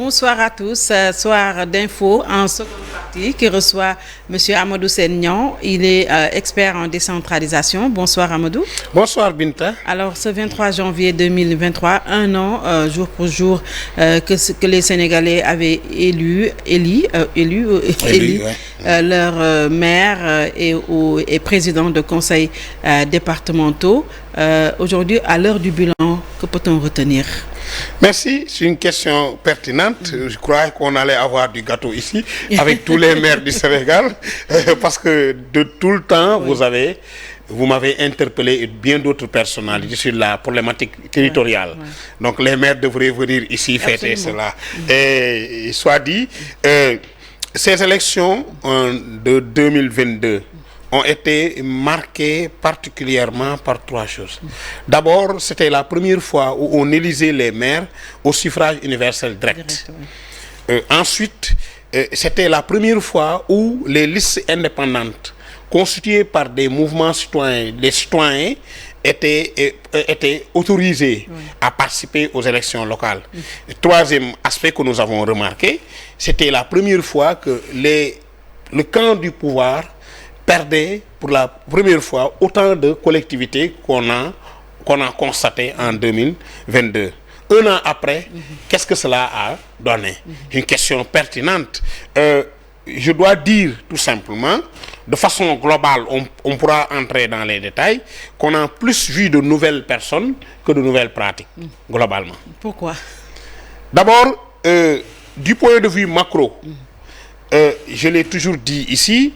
Bonsoir à tous. Soir d'info en seconde partie qui reçoit Monsieur Amadou Sène Niang. Il est expert en décentralisation. Bonsoir Amadou. Bonsoir Binta. Alors ce 23 janvier 2023, un an jour pour jour que les Sénégalais avaient élu leur maire et président de conseils départementaux. Aujourd'hui, à l'heure du bilan, que peut-on retenir? Merci, c'est une question pertinente. Je crois qu'on allait avoir du gâteau ici avec tous les maires du Sénégal parce que de tout le temps, vous m'avez interpellé et bien d'autres personnalités sur la problématique territoriale. Donc les maires devraient venir ici fêter cela. Et soit dit, ces élections de 2022 ont été marquées particulièrement par trois choses. D'abord, c'était la première fois où on élisait les maires au suffrage universel direct. Ensuite, c'était la première fois où les listes indépendantes constituées par des mouvements citoyens, les citoyens étaient autorisés à participer aux élections locales. Le troisième aspect que nous avons remarqué, c'était la première fois que le camp du pouvoir perdait pour la première fois autant de collectivités qu'on a constaté en 2022. Un an après, qu'est-ce que cela a donné? Une question pertinente. Je dois dire tout simplement, de façon globale, on pourra entrer dans les détails, qu'on a plus vu de nouvelles personnes que de nouvelles pratiques, globalement. Pourquoi? D'abord, du point de vue macro, je l'ai toujours dit ici,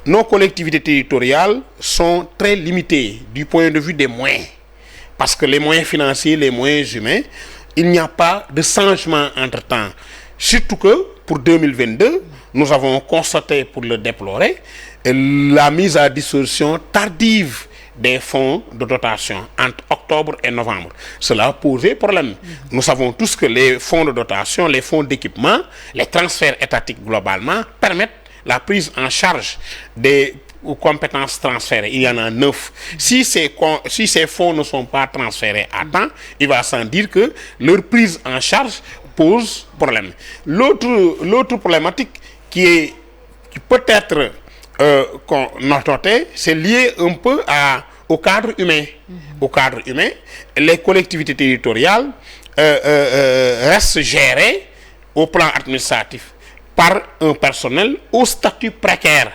nos collectivités territoriales sont très limitées du point de vue des moyens. Parce que les moyens financiers, les moyens humains, il n'y a pas de changement entre-temps. Surtout que pour 2022, nous avons constaté, pour le déplorer, la mise à disposition tardive des fonds de dotation entre octobre et novembre. Cela a posé problème. Nous savons tous que les fonds de dotation, les fonds d'équipement, les transferts étatiques globalement permettent la prise en charge des compétences transférées. Il y en a 9. Si ces fonds ne sont pas transférés à temps, il va sans dire que leur prise en charge pose problème. L'autre problématique qui peut être notée, c'est lié un peu au cadre humain. Au cadre humain, les collectivités territoriales restent gérées au plan administratif par un personnel au statut précaire.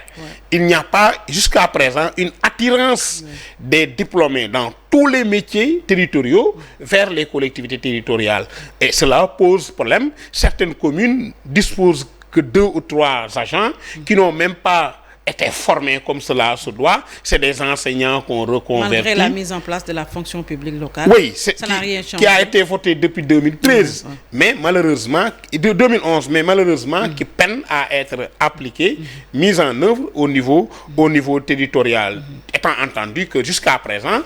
Il n'y a pas jusqu'à présent une attirance des diplômés dans tous les métiers territoriaux vers les collectivités territoriales. Et cela pose problème. Certaines communes disposent que 2 ou 3 agents qui n'ont même pas été formés comme cela se doit. C'est des enseignants qu'on reconvertit. Malgré la mise en place de la fonction publique locale, ça n'a rien changé. Qui a été voté depuis 2013, mais malheureusement, de 2011, mais malheureusement, qui peine à être appliquée, mise en œuvre au niveau territorial. Étant entendu que jusqu'à présent,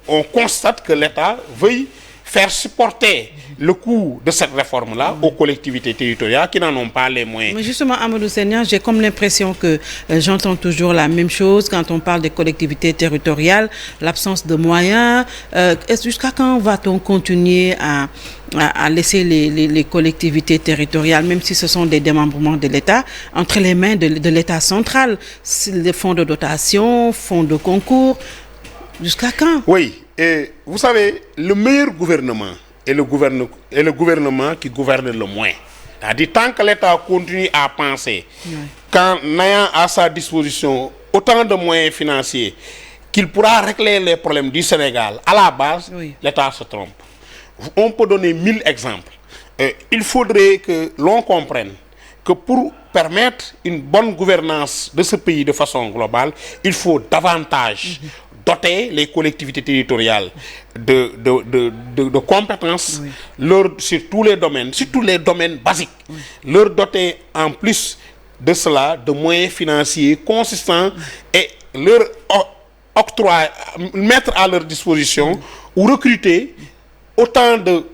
on constate que l'État veuille faire supporter le coût de cette réforme-là aux collectivités territoriales qui n'en ont pas les moyens. Mais justement, Amadou Sène Niang, j'ai comme l'impression que j'entends toujours la même chose quand on parle des collectivités territoriales, l'absence de moyens. Jusqu'à quand va-t-on continuer à laisser les collectivités territoriales, même si ce sont des démembrements de l'État, entre les mains de l'État central? Les fonds de dotation, fonds de concours, jusqu'à quand? Oui. Et vous savez, le meilleur gouvernement est le gouvernement qui gouverne le moins. C'est-à-dire, tant que l'État continue à penser qu'en ayant à sa disposition autant de moyens financiers qu'il pourra régler les problèmes du Sénégal, à la base, l'État se trompe. On peut donner 1000 exemples. Il faudrait que l'on comprenne que pour permettre une bonne gouvernance de ce pays de façon globale, il faut davantage doter les collectivités territoriales de compétences sur tous les domaines basiques, leur doter en plus de cela de moyens financiers consistants et leur mettre à leur disposition ou recruter autant de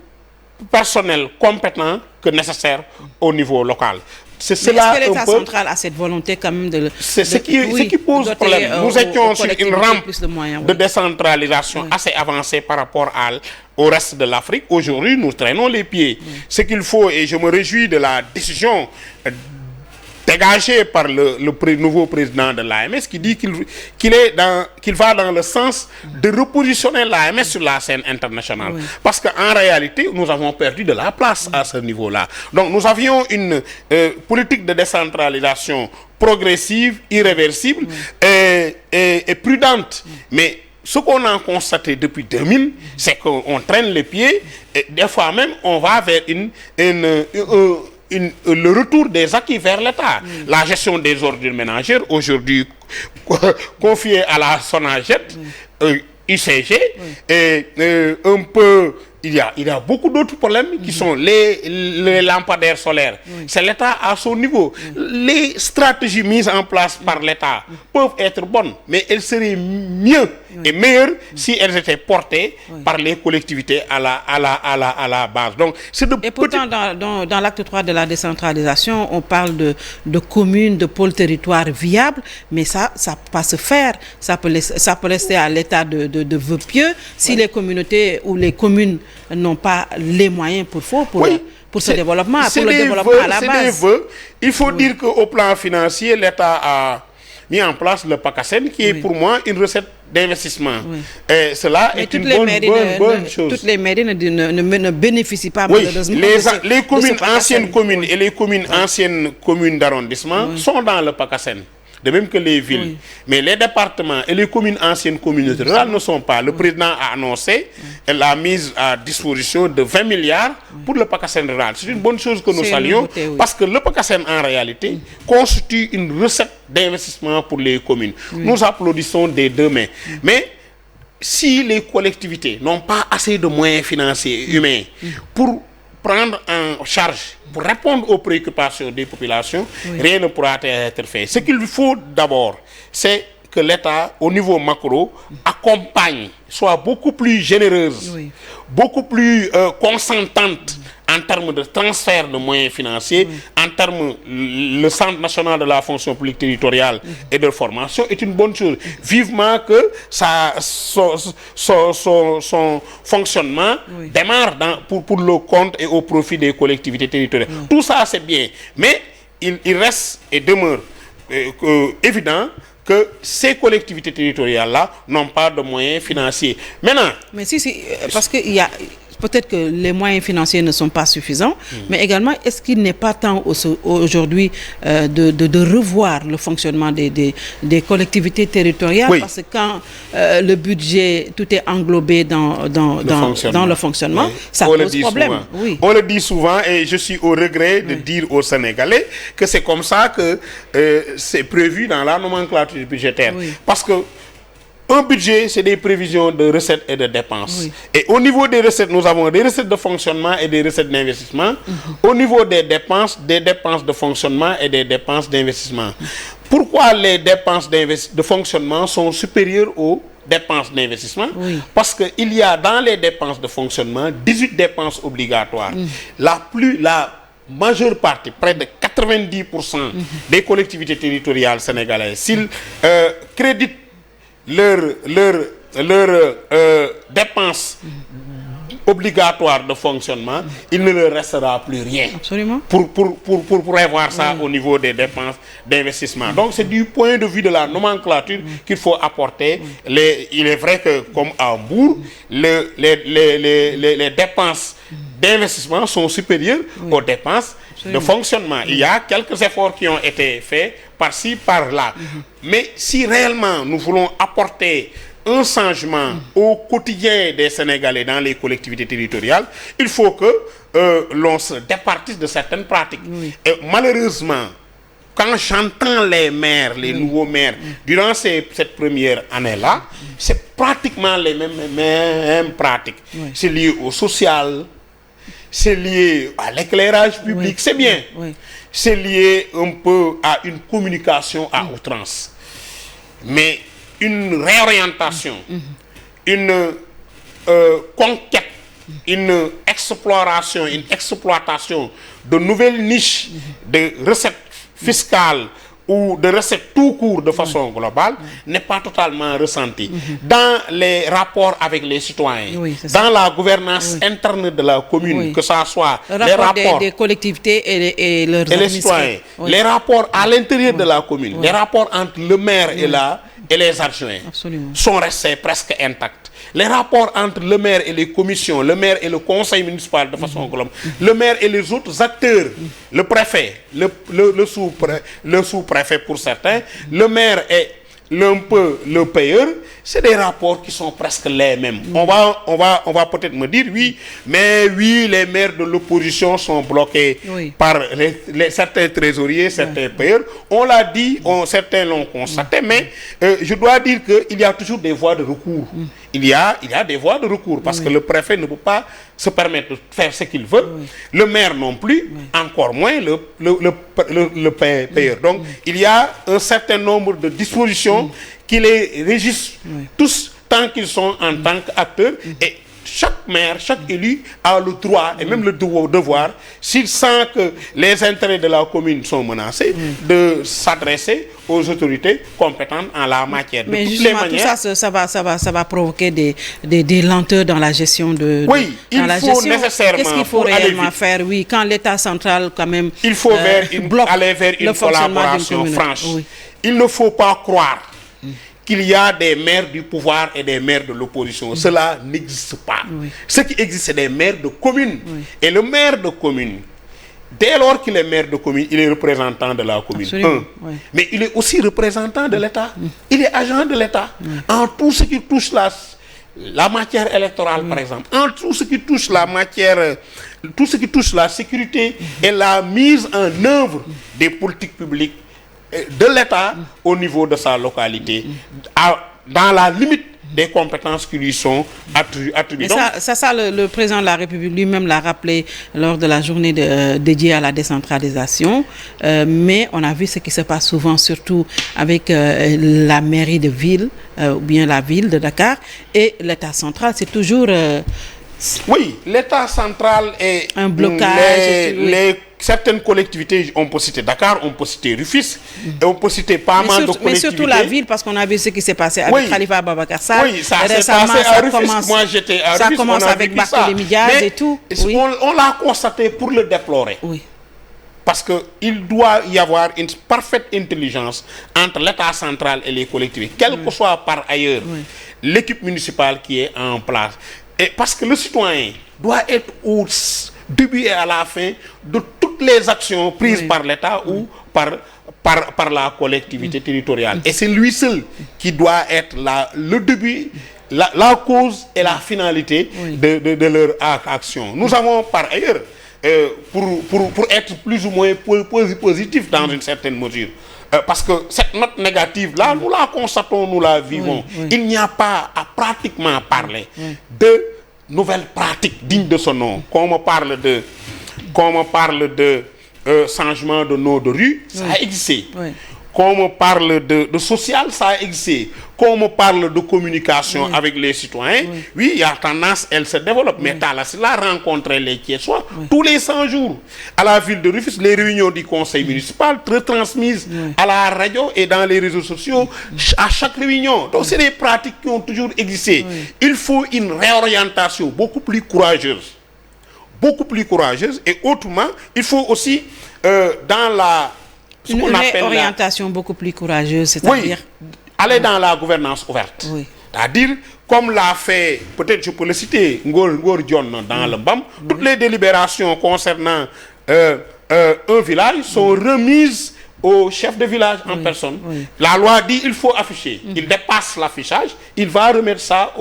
personnel compétent que nécessaire au niveau local. c'est Mais cela est-ce que l'État un peu. central a cette volonté quand même de... C'est ce qui pose doter, problème. Nous étions sur une rampe plus de moyens, de oui. décentralisation Oui. assez avancée par rapport au reste de l'Afrique. Aujourd'hui, nous traînons les pieds. Oui. Ce qu'il faut, et je me réjouis de la décision dégagée par le nouveau président de l'AMS qui dit qu'il va dans le sens de repositionner l'AMS sur la scène internationale. Oui. Parce qu'en réalité, nous avons perdu de la place à ce niveau-là. Donc nous avions une politique de décentralisation progressive, irréversible et prudente. Mais ce qu'on a constaté depuis 2000, c'est qu'on traîne les pieds et des fois même on va vers le retour des acquis vers l'État. La gestion des ordures ménagères, aujourd'hui confiée à la SONAGED, ICG, et un peu... Il y a beaucoup d'autres problèmes qui sont les lampadaires solaires. C'est l'État à son niveau. Les stratégies mises en place par l'État peuvent être bonnes, mais elles seraient mieux et meilleures si elles étaient portées par les collectivités à la base. Donc, c'est de Et pourtant, dans l'acte 3 de la décentralisation, on parle de communes, de pôles territoires viables, mais ça peut pas se faire. Ça peut rester à l'état de vœux pieux si les communautés ou les communes n'ont pas les moyens pour ce développement, pour le développement à la base. C'est des vœux. Il faut dire qu'au plan financier, l'État a mis en place le PACASEN, qui est pour moi une recette d'investissement. Et cela est une bonne chose. Toutes les mairies ne bénéficient pas malheureusement. Les communes, anciennes communes et les communes anciennes communes d'arrondissement sont dans le PACASEN. De même que les villes. Mais les départements et les communes anciennes communautés rurales ne sont pas. Le président a annoncé la mise à disposition de 20 milliards pour le PACASEN rural. C'est une bonne chose que nous saluons parce que le PACASEN en réalité constitue une recette d'investissement pour les communes. Nous applaudissons des deux mains. Mais si les collectivités n'ont pas assez de moyens financiers et humains pour prendre en charge, pour répondre aux préoccupations des populations, rien ne pourra être fait. Ce qu'il faut d'abord, c'est que l'État, au niveau macro, accompagne, soit beaucoup plus généreuse, beaucoup plus consentante en termes de transfert de moyens financiers, en termes le Centre national de la fonction publique territoriale et de formation est une bonne chose. Vivement que son fonctionnement démarre pour le compte et au profit des collectivités territoriales. Tout ça, c'est bien. Mais il reste et demeure évident que ces collectivités territoriales-là n'ont pas de moyens financiers. Maintenant... Mais parce qu'il y a... Peut-être que les moyens financiers ne sont pas suffisants, mais également, est-ce qu'il n'est pas temps aujourd'hui de revoir le fonctionnement des collectivités territoriales? Parce que quand le budget, tout est englobé dans le fonctionnement, ça pose problème. On le dit souvent et je suis au regret de dire aux Sénégalais que c'est comme ça que c'est prévu dans la nomenclature budgétaire. Parce que un budget, c'est des prévisions de recettes et de dépenses. Et au niveau des recettes, nous avons des recettes de fonctionnement et des recettes d'investissement. Au niveau des dépenses de fonctionnement et des dépenses d'investissement. Pourquoi les dépenses de fonctionnement sont supérieures aux dépenses d'investissement? Parce qu'il y a dans les dépenses de fonctionnement 18 dépenses obligatoires. La majeure partie, près de 90% des collectivités territoriales sénégalaises, s'ils créditent leurs dépenses obligatoires de fonctionnement, il ne leur restera plus rien. Absolument. Pour prévoir ça au niveau des dépenses d'investissement. Donc c'est du point de vue de la nomenclature qu'il faut apporter. Il est vrai que comme à Hambourg, les dépenses d'investissement sont supérieures aux dépenses de fonctionnement. Il y a quelques efforts qui ont été faits par-ci, par-là. Mais si réellement nous voulons apporter un changement au quotidien des Sénégalais dans les collectivités territoriales, il faut que l'on se départisse de certaines pratiques. Et malheureusement, quand j'entends les maires, les nouveaux maires, durant cette première année-là, c'est pratiquement les mêmes pratiques. C'est lié au social, c'est lié à l'éclairage public, c'est bien. C'est lié un peu à une communication à outrance. Mais une réorientation, une conquête une exploration, une exploitation de nouvelles niches de recettes fiscales ou de recettes tout court de façon globale n'est pas totalement ressentie. Dans les rapports avec les citoyens, dans la gouvernance interne de la commune, que ça soit les rapports des collectivités et leurs les citoyens, les rapports à l'intérieur de la commune, les rapports entre le maire et les adjoints sont restés presque intacts. Les rapports entre le maire et les commissions, le maire et le conseil municipal de façon globale, le maire et les autres acteurs, le préfet, le sous-préfet pour certains, le maire et un peu le payeur, c'est des rapports qui sont presque les mêmes. On va peut-être me dire mais les maires de l'opposition sont bloqués par certains trésoriers, certains payeurs. On l'a dit, certains l'ont constaté, mais je dois dire qu'il y a toujours des voies de recours. Il y a des voies de recours parce que le préfet ne peut pas se permettre de faire ce qu'il veut, le maire non plus, encore moins le payeur. Donc, il y a un certain nombre de dispositions qui les régissent tous tant qu'ils sont en tant qu'acteurs et chaque maire, chaque élu a le droit et même le devoir, s'il sent que les intérêts de la commune sont menacés, de s'adresser aux autorités compétentes en la matière. Mais justement, tout ça, ça va provoquer des lenteurs dans la gestion de... Oui, il faut nécessairement... Qu'est-ce qu'il faut réellement faire, quand l'État central, quand même... Il faut aller vers une collaboration franche. Il ne faut pas croire qu'il y a des maires du pouvoir et des maires de l'opposition. Cela n'existe pas. Ce qui existe, c'est des maires de communes. Et le maire de commune, dès lors qu'il est maire de commune, il est représentant de la commune. Mais il est aussi représentant de l'État. Il est agent de l'État. En tout ce qui touche la matière électorale, par exemple, en tout ce qui touche la matière, tout ce qui touche la sécurité et la mise en œuvre des politiques publiques de l'État au niveau de sa localité, dans la limite des compétences qui lui sont attribuées. Ça, le président de la République lui-même l'a rappelé lors de la journée dédiée à la décentralisation. Mais on a vu ce qui se passe souvent, surtout avec la mairie de ville, ou bien la ville de Dakar, et l'État central. C'est toujours... Oui, l'État central est un blocage. Certaines collectivités, on peut citer Dakar, on peut citer Rufisque, et on peut citer pas mal de collectivités. Mais surtout la ville, parce qu'on a vu ce qui s'est passé avec Khalifa Ababacar Sall. Oui, ça s'est passé à Rufisque. Moi, j'étais à Rufisque. Ça commence avec Barthélémy Diaz et tout. On l'a constaté pour le déplorer. Parce qu'il doit y avoir une parfaite intelligence entre l'État central et les collectivités, quelle que soit par ailleurs l'équipe municipale qui est en place. Et parce que le citoyen doit être au début et à la fin de toutes les actions prises par l'État ou par la collectivité territoriale. Et c'est lui seul qui doit être le début, la cause et la finalité de leur action. Nous avons par ailleurs, pour être plus ou moins positif dans une certaine mesure, parce que cette note négative-là, nous la constatons, nous la vivons. Il n'y a pas à pratiquement parler de nouvelles pratiques dignes de ce nom. Quand on parle de changement de nom de rue, ça a existé. Quand on parle de social, ça a existé. Quand on parle de communication avec les citoyens, il y a tendance, elle se développe. Mais Talla rencontrer les Thiessois tous les 100 jours. À la ville de Rufisque, les réunions du conseil municipal retransmises à la radio et dans les réseaux sociaux à chaque réunion. Donc c'est des pratiques qui ont toujours existé. Il faut une réorientation beaucoup plus courageuse. Beaucoup plus courageuse. Et autrement, il faut aussi dans la... Une réorientation beaucoup plus courageuse, c'est-à-dire... aller dans la gouvernance ouverte. C'est-à-dire, comme l'a fait, peut-être je peux le citer, Ngor Dion dans le BAM, toutes les délibérations concernant un village sont remises au chef de village en personne. La loi dit il faut afficher. Il dépasse l'affichage, il va remettre ça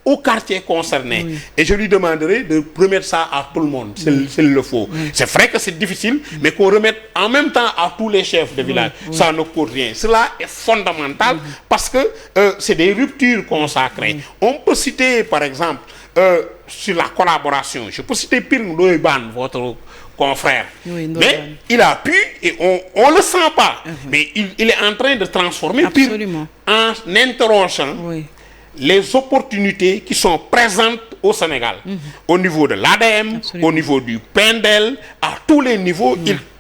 au quartier concerné. Et je lui demanderai de remettre ça à tout le monde, s'il le faut. C'est vrai que c'est difficile, mais qu'on remette en même temps à tous les chefs de village, ça ne coûte rien. Cela est fondamental parce que c'est des ruptures consacrées. On peut citer, par exemple, sur la collaboration, je peux citer Pire Ndoye-Ban, votre confrère. Mais il a pu, et on ne le sent pas, mais il est en train de transformer Pire en interrogeant les opportunités qui sont présentes au Sénégal, au niveau de l'ADM, au niveau du PNDL, à tous les niveaux,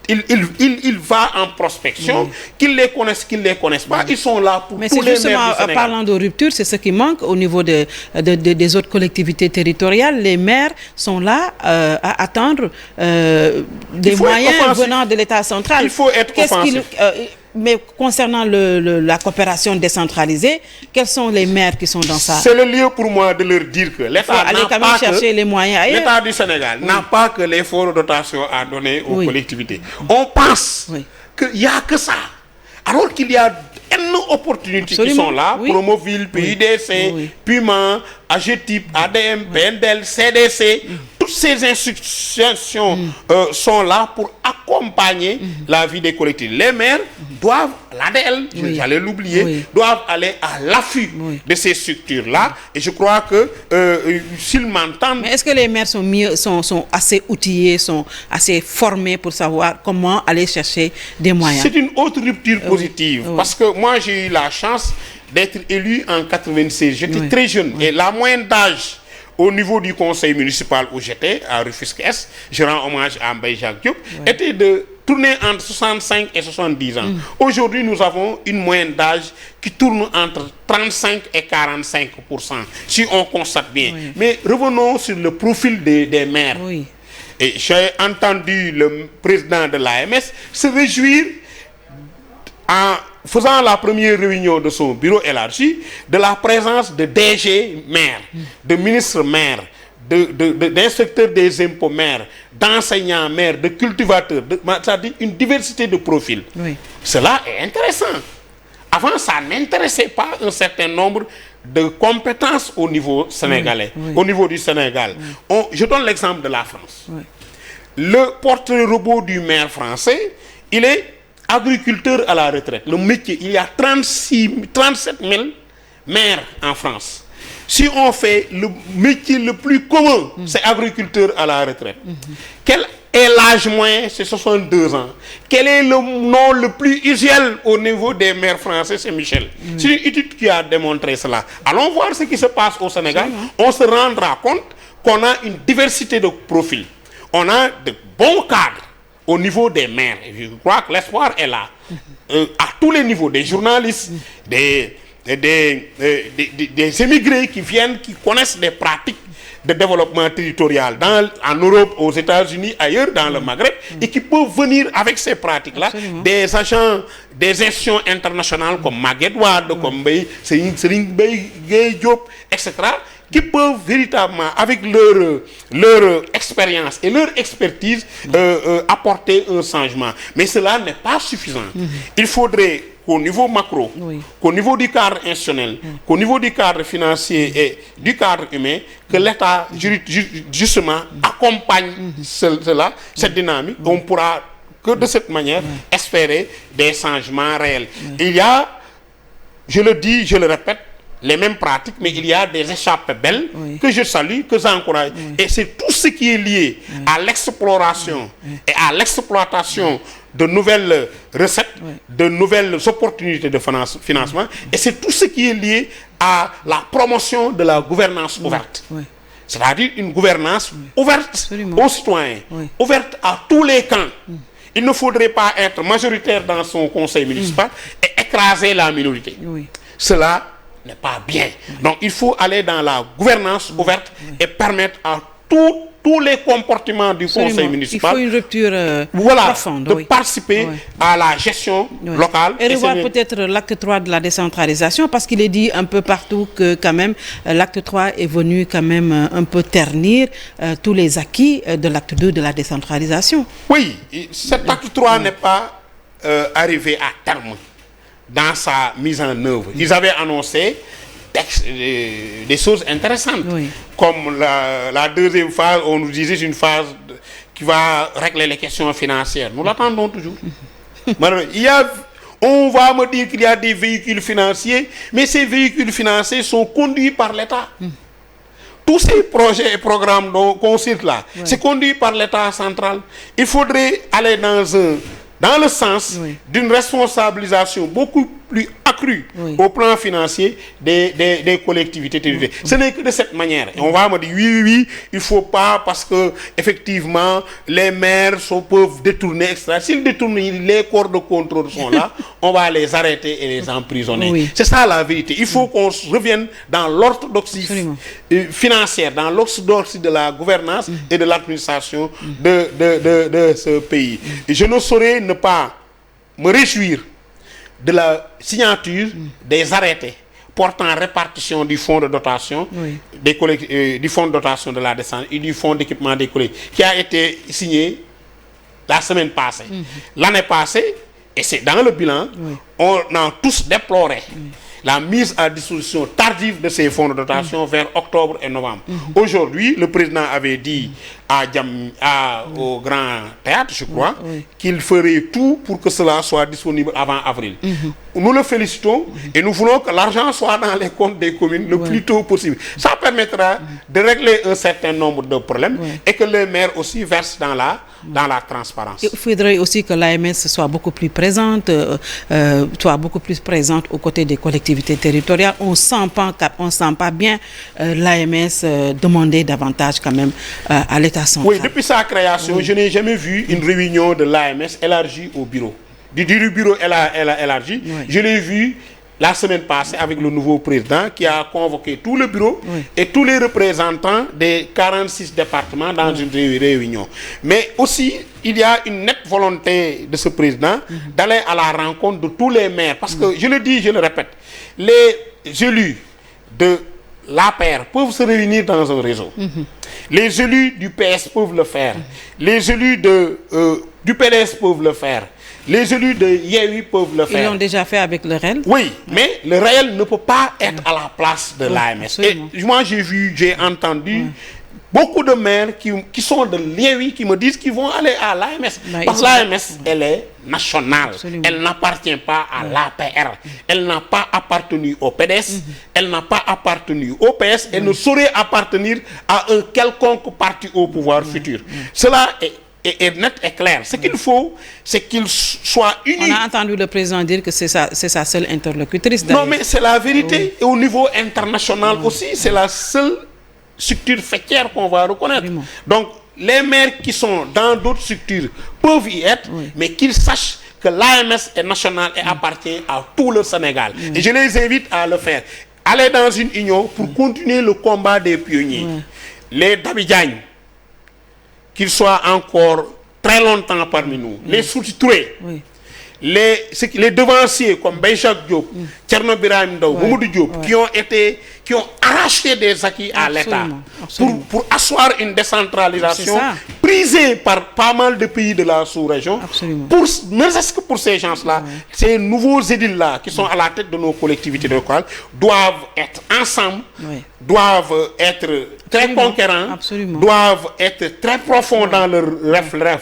il va en prospection, qu'ils les connaissent pas, ils sont là pour tous les maires du Sénégal. Parlant de rupture, c'est ce qui manque au niveau des autres collectivités territoriales. Les maires sont là à attendre des moyens venant de l'État central. Il faut être offensif. Mais concernant la coopération décentralisée, quels sont les maires qui sont dans ça? C'est le lieu pour moi de leur dire que l'État les moyens ailleurs. L'État du Sénégal n'a pas que les fonds de dotation à donner aux collectivités. On pense qu'il n'y a que ça. Alors qu'il y a énormément d'opportunités qui sont là, Promoville, PUDC, Puma, AGETIP, ADM, PNDL, CDC, toutes ces institutions sont là pour accompagner la vie des collectivités. Les maires doivent, l'ADL, j'allais l'oublier, doivent aller à l'affût de ces structures-là. Et je crois que s'ils m'entendent... Mais est-ce que les maires sont assez outillés, sont assez formés pour savoir comment aller chercher des moyens? C'est une autre rupture positive. Parce que moi, j'ai eu la chance d'être élu en 96. J'étais très jeune. Et la moyenne d'âge au niveau du conseil municipal où j'étais, à Rufisque-Est, je rends hommage à Mbaye Jacques Diop, était de tourner entre 65 et 70 ans. Aujourd'hui, nous avons une moyenne d'âge qui tourne entre 35 et 45%, si on constate bien. Mais revenons sur le profil des maires. Et j'ai entendu le président de l'AMS se réjouir en faisant la première réunion de son bureau élargi de la présence de DG maires, de ministres maires, d'inspecteurs des impôts maires, d'enseignants maires, de cultivateurs, c'est-à-dire une diversité de profils. Cela est intéressant. Avant, ça n'intéressait pas un certain nombre de compétences au niveau sénégalais, au niveau du Sénégal. Je donne l'exemple de la France. Le portrait robot du maire français, il est agriculteur à la retraite. Le métier, il y a 37 000 maires en France. Si on fait le métier le plus commun, c'est agriculteur à la retraite. Quel est l'âge moyen? C'est 62 ans. Quel est le nom le plus usuel au niveau des maires français? C'est Michel. C'est une étude qui a démontré cela. Allons voir ce qui se passe au Sénégal. On se rendra compte qu'on a une diversité de profils. On a de bons cadres au niveau des maires. Je crois que l'espoir est là. À tous les niveaux, des journalistes, des émigrés qui viennent, qui connaissent des pratiques de développement territorial en Europe, aux États-Unis, ailleurs dans le Maghreb, et qui peuvent venir avec ces pratiques-là, des agents, des institutions internationales comme Maguette Wade, comme Serigne Gueye Diop, etc., qui peuvent véritablement, avec leur expérience et leur expertise, apporter un changement. Mais cela n'est pas suffisant. Il faudrait qu'au niveau macro, qu'au niveau du cadre institutionnel, qu'au niveau du cadre financier et du cadre humain, que l'État, justement, accompagne cela, cette dynamique. On pourra, que de cette manière, espérer des changements réels. Il y a, je le dis, je le répète, les mêmes pratiques, mais il y a des échappées belles que je salue, que j'encourage. Et c'est tout ce qui est lié à l'exploration et à l'exploitation de nouvelles recettes, de nouvelles opportunités de financement. Et c'est tout ce qui est lié à la promotion de la gouvernance ouverte. C'est-à-dire une gouvernance ouverte aux citoyens, ouverte à tous les camps. Il ne faudrait pas être majoritaire dans son conseil municipal et écraser la minorité. Cela n'est pas bien. Donc il faut aller dans la gouvernance ouverte et permettre à tous les comportements du conseil municipal, il faut une rupture profonde, de participer à la gestion locale. Et revoir peut-être l'acte 3 de la décentralisation, parce qu'il est dit un peu partout que quand même l'acte 3 est venu quand même un peu ternir tous les acquis de l'acte 2 de la décentralisation. Oui, cet acte 3 n'est pas arrivé à terme dans sa mise en œuvre. Ils avaient annoncé des choses intéressantes, comme la deuxième phase, on nous disait une phase qui va régler les questions financières. Nous l'attendons toujours. On va me dire qu'il y a des véhicules financiers, mais ces véhicules financiers sont conduits par l'État. Tous ces projets et programmes qu'on cite là, c'est conduit par l'État central. Il faudrait aller dans le sens d'une responsabilisation beaucoup plus accrue Oui. au plan financier des collectivités territoriales. Ce n'est que de cette manière. Et on va me dire oui, il faut pas parce que effectivement les maires peuvent détourner, etc. S'ils détournent, les corps de contrôle sont là, on va les arrêter et les emprisonner. Oui. C'est ça la vérité. Il faut qu'on revienne dans l'orthodoxie financière, dans l'orthodoxie de la gouvernance et de l'administration de ce pays. Et je ne saurais ne pas me réjouir de la signature des arrêtés portant répartition du fonds de dotation du fonds de dotation de la descente et du fonds d'équipement des collectivités qui a été signé la semaine passée. L'année passée, et c'est dans le bilan, on a tous déploré la mise à disposition tardive de ces fonds de dotation vers octobre et novembre. Aujourd'hui, le président avait dit au Grand Théâtre, je crois, qu'il ferait tout pour que cela soit disponible avant avril. Nous le félicitons et nous voulons que l'argent soit dans les comptes des communes le plus tôt possible. Ça permettra de régler un certain nombre de problèmes et que les maires aussi versent dans la transparence. Il faudrait aussi que l'AMS soit beaucoup plus présente, aux côtés des collectivités territoriales. On sent pas bien l'AMS demander davantage quand même à l'État central. Oui, depuis sa création, je n'ai jamais vu une réunion de l'AMS élargie au bureau. Du bureau élargi, je l'ai vu la semaine passée avec le nouveau président qui a convoqué tout le bureau et tous les représentants des 46 départements dans une réunion. Mais aussi, il y a une nette volonté de ce président d'aller à la rencontre de tous les maires. Parce que, je le dis, je le répète, les élus de l'APR peuvent se réunir dans un réseau. Les élus du PS peuvent le faire. Les élus du PDS peuvent le faire. Les élus de Yewwi peuvent le faire. Ils l'ont déjà fait avec le REL. Oui, mais le REL ne peut pas être à la place de l'AMS. Et moi, j'ai entendu beaucoup de maires qui sont de Yewwi qui me disent qu'ils vont aller à l'AMS. Parce que l'AMS, elle est nationale. Absolument. Elle n'appartient pas à l'APR. Elle n'a pas appartenu au PDS. Elle n'a pas appartenu au PS. Elle ne saurait appartenir à un quelconque parti au pouvoir futur. Cela est net et clair. Ce qu'il faut, c'est qu'il soit uni. On a entendu le président dire que c'est sa seule interlocutrice. Non, mais c'est la vérité. Et au niveau international aussi, c'est la seule structure faîtière qu'on va reconnaître. Donc, les maires qui sont dans d'autres structures peuvent y être, mais qu'ils sachent que l'AMS est nationale et appartient à tout le Sénégal. Et je les invite à le faire. Aller dans une union pour continuer le combat des pionniers. Les Dabidjagne, qu'ils soient encore très longtemps parmi nous, les sous-titrés, les devanciers comme Benjak Diop, Thierno Birahim Ndao, Mamadou Diop, qui ont arraché des acquis à l'État pour asseoir une décentralisation prisée par pas mal de pays de la sous-région. Ne serait-ce que pour ces gens-là, ces nouveaux édiles-là qui sont à la tête de nos collectivités locales doivent être ensemble, doivent être très conquérants, doivent être très profonds dans leur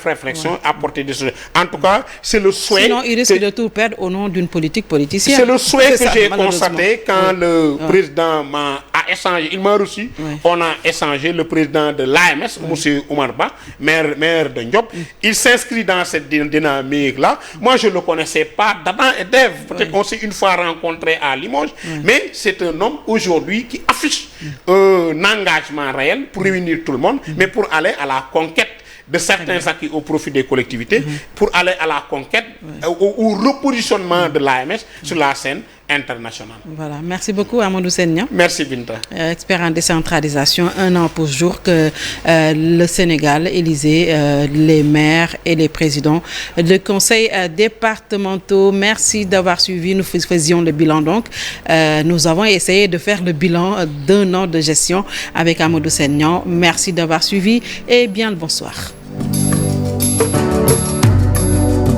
réflexion, apporter des solutions. En tout cas, c'est le souhait. Sinon, ils risquent de tout perdre au nom d'une politique politicienne. C'est le souhait que j'ai constaté quand le président a échangé. Il m'a reçu. On a échangé le président de l'AMS, M. Oumar Ba, maire de Ndiop. Il s'inscrit dans cette dynamique-là. Moi, je ne le connaissais pas d'Adam et d'Ève. Peut-être qu'on s'est une fois rencontré à Limoges. Mais c'est un homme aujourd'hui qui affiche un engagement réel pour réunir tout le monde, mais pour aller à la conquête de certains acquis au profit des collectivités, pour aller à la conquête, au repositionnement de l'AMS sur la scène internationale. Voilà, merci beaucoup Amadou Sène. Merci Binta. Expert en décentralisation, 1 an pour jour que le Sénégal élisait les maires et les présidents de conseils départementaux. Merci d'avoir suivi. Nous faisions le bilan donc. Nous avons essayé de faire le bilan d'1 an de gestion avec Amadou Sène. Merci d'avoir suivi et bien le bonsoir.